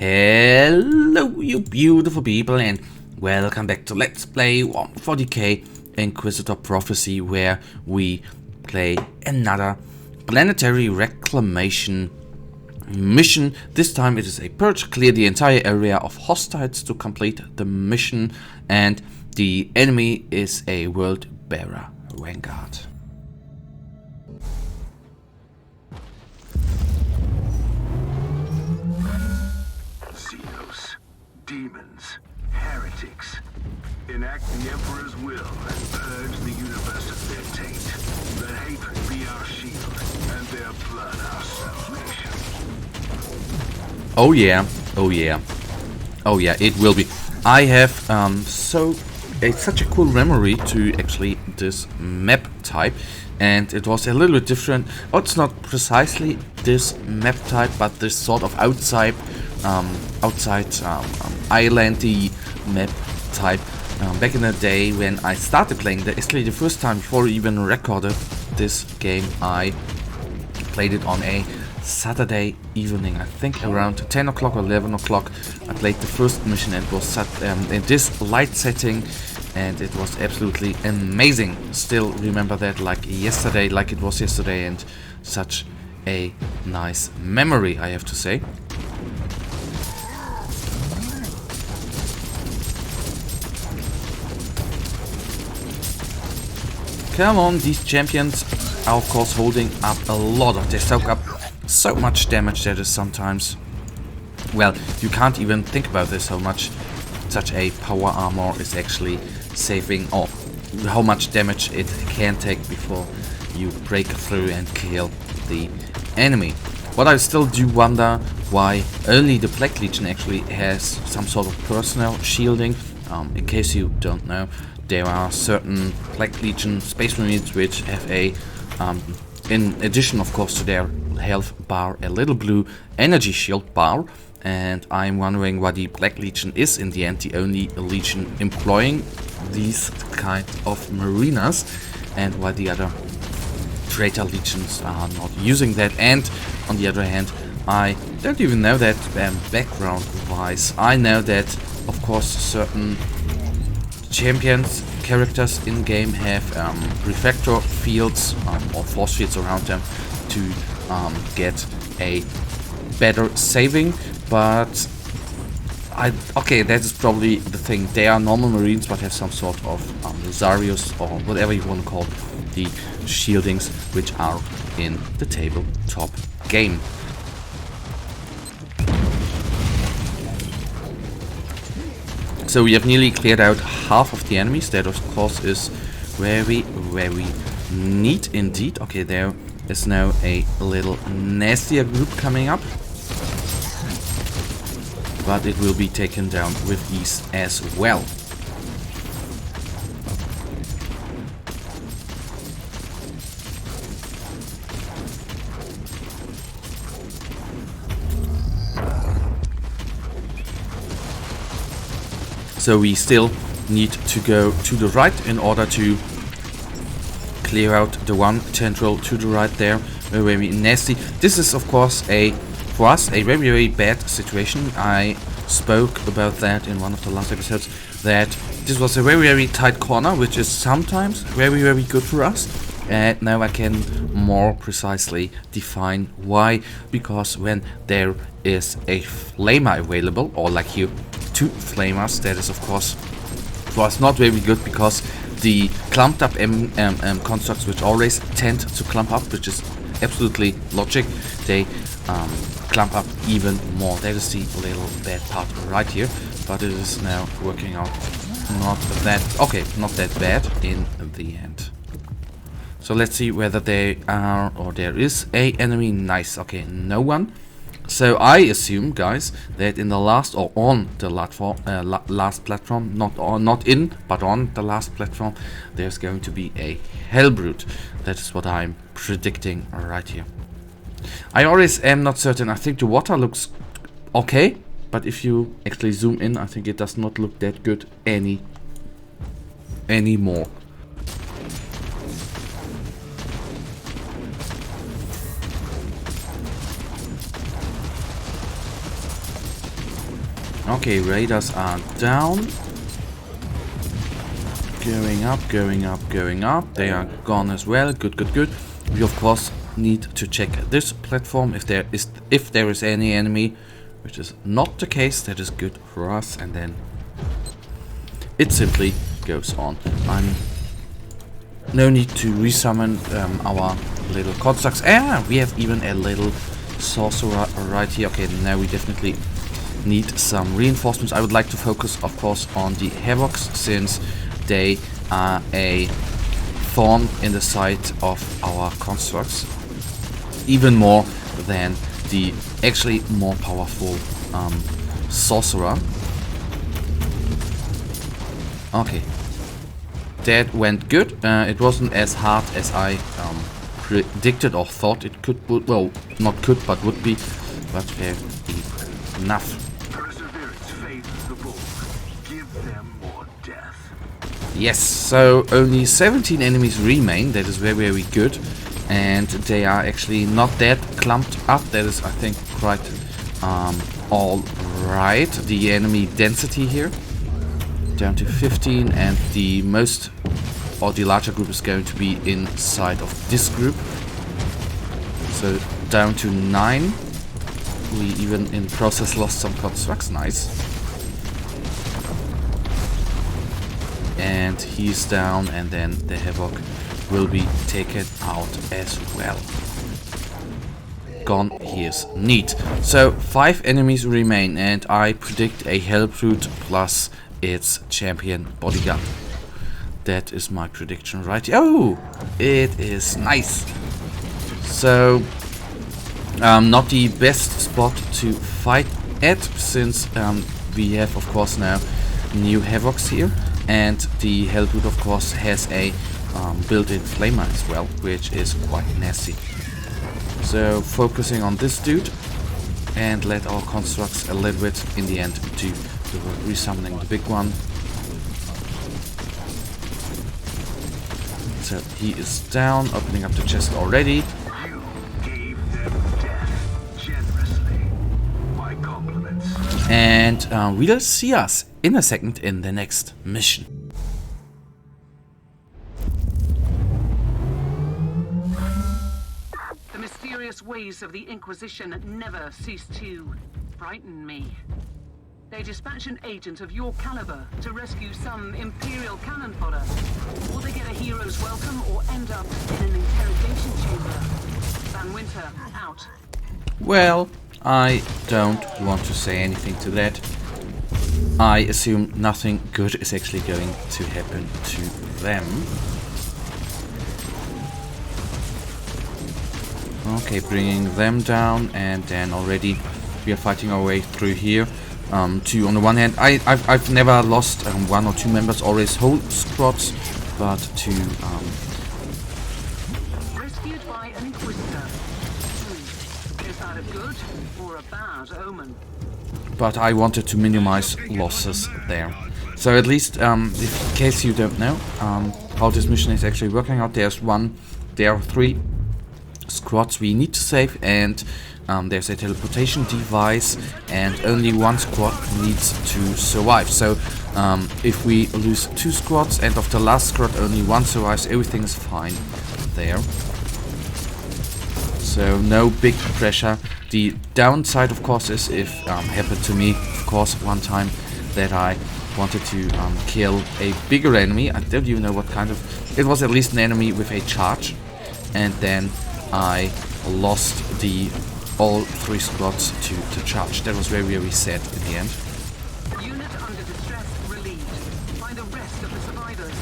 Hello you beautiful people and welcome back to Let's Play Warhammer 40k Inquisitor Prophecy, where we play another planetary reclamation mission. This time it is a purge, clear the entire area of hostiles to complete the mission, and the enemy is a world bearer vanguard. Demons, heretics, enact the Emperor's will and purge the universe of their taint. Let hatred be our shield, and their blood our salvation. Oh yeah, oh yeah, oh yeah, it will be. I have such a cool memory to actually this map type, and it was a little bit different. Oh, it's not precisely this map type, but this sort of outside islandy map type. Back in the day when I started playing, actually the first time before I even recorded this game, I played it on a Saturday evening, I think around 10 o'clock or 11 o'clock. I played the first mission and it was set in this light setting, and it was absolutely amazing. Still remember that like it was yesterday, and such a nice memory, I have to say. Come on, these champions are of course holding up a lot of, they soak up so much damage that is sometimes, well, you can't even think about this, how much such a power armor is actually saving, or how much damage it can take before you break through and kill the enemy. But I still do wonder why only the Black Legion actually has some sort of personal shielding. In case you don't know, there are certain Black Legion Space Marines which have a, in addition of course to their health bar, a little blue energy shield bar. And I'm wondering why the Black Legion is in the end the only legion employing these kind of marinas, and why the other traitor legions are not using that. And on the other hand, I don't even know that background wise. I know that of course certain champions characters in game have refractor fields or force fields around them to get a better saving, but okay, that is probably the thing. They are normal marines but have some sort of Rosarios or whatever you want to call the shieldings, which are in the tabletop game. So we have nearly cleared out half of the enemies. That of course is very, very neat indeed. Okay, there is now a little nastier group coming up, but it will be taken down with ease as well. So we still need to go to the right in order to clear out the one tendril to the right there. Very, very nasty. This is of course for us a very, very bad situation. I spoke about that in one of the last episodes, that this was a very, very tight corner, which is sometimes very, very good for us. And now I can more precisely define why. Because when there is a flamer available, or like here, two flamers, that is of course for us not very good, because the clumped up constructs, which always tend to clump up, which is absolutely logic, they clump up even more. That is the little bad part right here, but it is now working out not that bad in the end. So let's see whether they are, or there is a enemy. Nice. Okay, no one. So I assume, guys, that in the last, or on the last platform, not in, but on the last platform, there's going to be a Hellbrute. That is what I'm predicting right here. I always am not certain. I think the water looks okay, but if you actually zoom in, I think it does not look that good anymore. Okay, raiders are down. Going up, going up, going up. They are gone as well. Good, good, good. We of course need to check this platform if there is any enemy, which is not the case. That is good for us, and then it simply goes on. No need to resummon our little constructs. Ah, we have even a little sorcerer right here. Okay, now we definitely need some reinforcements. I would like to focus, of course, on the Heretics, since they are a thorn in the side of our constructs, even more than the actually more powerful sorcerer. Okay, that went good. It wasn't as hard as I predicted or thought it could. Well, not could, but would be. But fair enough. Perseverance favors the bold. Give them more death. Yes, so only 17 enemies remain. That is very, very good. And they are actually not that clumped up. That is, I think, quite all right. The enemy density here down to 15, and the most, or the larger group, is going to be inside of this group. So down to 9. We even in process lost some constructs. Nice. And he's down, and then the Havoc will be taken out as well. Gone. Here's neat. So 5 enemies remain, and I predict a Hellbrute plus its champion bodyguard. That is my prediction right here. Oh, it is nice. So not the best spot to fight at, since we have of course now new Havocs here, and the Hellbrute of course has a built-in flamer as well, which is quite nasty. So focusing on this dude, and let our constructs a little bit in the end do the resummoning the big one. So he is down, opening up the chest already. You gave them death generously. My compliments. And we'll see us in a second in the next mission. The mysterious ways of the Inquisition never cease to frighten me. They dispatch an agent of your caliber to rescue some Imperial cannon fodder, or they get a hero's welcome or end up in an interrogation chamber. Van Winter, out. Well, I don't want to say anything to that. I assume nothing good is actually going to happen to them. Okay, bringing them down, and then already we are fighting our way through here. On the one hand, I've never lost 1 or 2 members, always whole squads, but to Rescued by an Inquisitor. Is that a good or a bad omen? but I wanted to minimize losses there. So at least, in case you don't know how this mission is actually working out, there are 3 squads we need to save, and there's a teleportation device, and only 1 squad needs to survive. So if we lose 2 squads and of the last squad only 1 survives, everything is fine there. So no big pressure. The downside of course is, if happened to me of course one time, that I wanted to kill a bigger enemy. I don't even know what kind of, it was at least an enemy with a charge, and then I lost all 3 squads to the charge. That was very, very sad in the end. Unit under distress relieved. Find the rest of the survivors.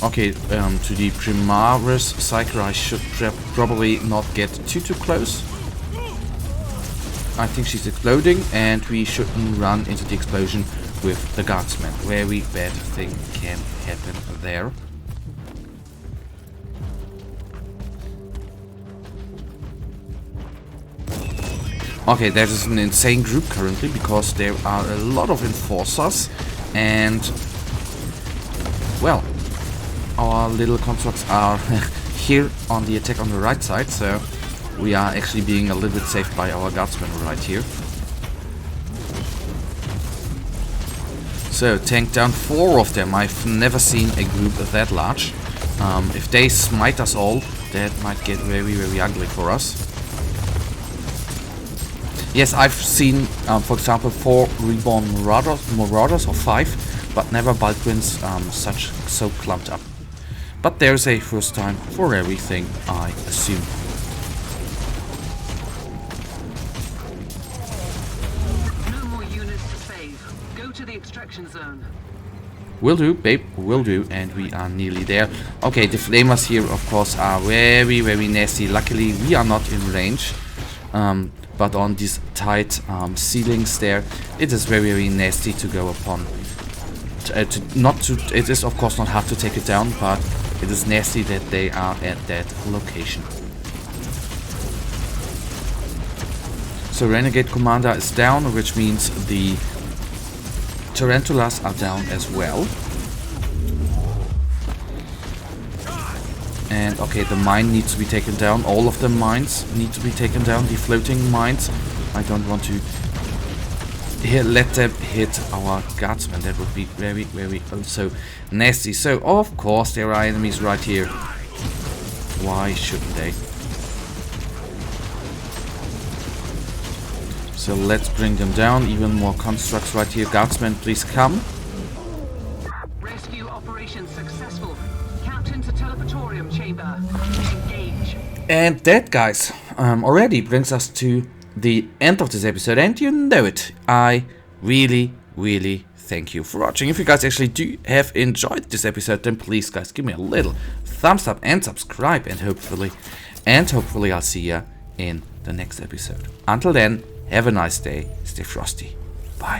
Okay, to the Primaris Psyker I should probably not get too close. I think she's exploding, and we shouldn't run into the explosion with the guardsman. Very bad thing can happen there. Okay, that is an insane group currently, because there are a lot of enforcers, and well, our little constructs are here on the attack on the right side, so we are actually being a little bit saved by our guardsmen right here. So, tank down 4 of them. I've never seen a group that large. If they smite us all, that might get very, very ugly for us. Yes, I've seen, for example, 4 reborn marauders or 5, but never Baldwins so clumped up. But there's a first time for everything, I assume. No more units to save. Go to the extraction zone. Will do, babe, will do, and we are nearly there. Okay, the flamers here, of course, are very, very nasty. Luckily, we are not in range, but on these tight ceilings there, it is very, very nasty to go upon. It is, of course, not hard to take it down, but it is nasty that they are at that location. So, Renegade Commander is down, which means the Tarantulas are down as well. And okay, the mine needs to be taken down. All of the mines need to be taken down. The floating mines. I don't want to let them hit our guardsmen. That would be very, very also nasty. So, of course, there are enemies right here. Why shouldn't they? So let's bring them down. Even more constructs right here. Guardsmen, please come. Rescue operation successful. Captain to teleportorium chamber. Engage. And that, guys, already brings us to the end of this episode. And you know it. I really, really thank you for watching. If you guys actually do have enjoyed this episode, then please, guys, give me a little thumbs up and subscribe. And hopefully I'll see you in the next episode. Until then, have a nice day. Stay frosty. Bye.